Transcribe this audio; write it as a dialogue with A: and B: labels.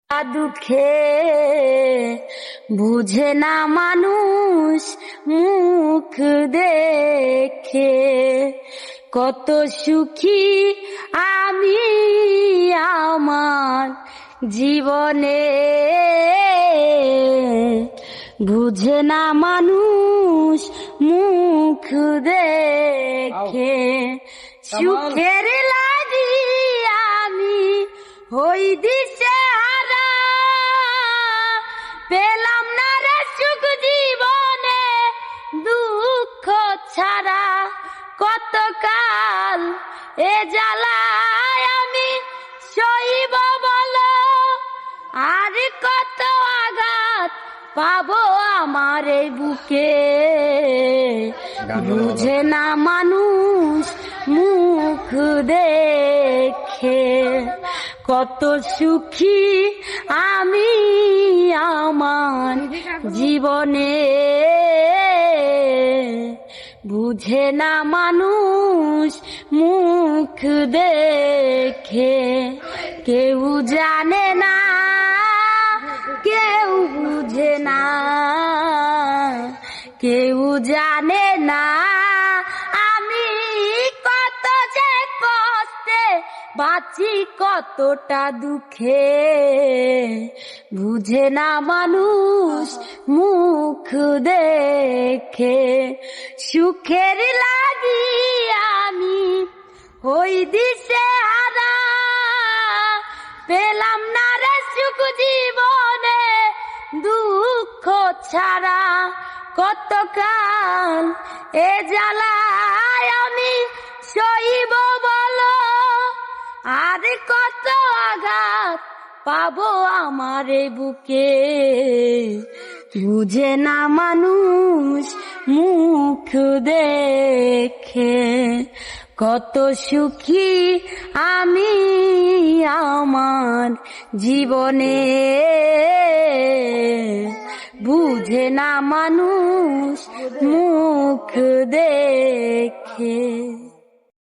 A: দুঃখে বুঝে না মানুষ মুখ দেখে, কত সুখী আমি আমার জীবনে, বুঝে না মানুষ মুখ দেখে। সুখের লাগি আমি হই দিশেহারা, পেলাম না রে সুখ জীবনে দুঃখ ছাড়া। কতকাল এ জ্বালায় আমি সইব বলো, আর কত আঘাত পাবো আমার এই বুকে। বুঝে না মানুষ মুখ দেখে, কত সুখী আমি আমার জীবনে, বুঝে না মানুষ মুখ দেখে। কেউ জানে না, কেউ বুঝে না, কেউ জানে না আমি কত যে কষ্টে বাঁচি, কতটা দুঃখে। বুঝে না মানুষ মুখ দেখে। সুখের লাগি আমি হই দিশেহারা, পেলাম না রে সুখ জীবনে দুঃখ ছাড়া। কতকাল এ জ্বালায় আমি সইব বলো, আর কত আঘাত পাবো আমার বুকে। বুঝে না মানুষ মুখ দেখে, কত সুখী আমি আমার জীবনে, বুঝে না মানুষ মুখ দেখে।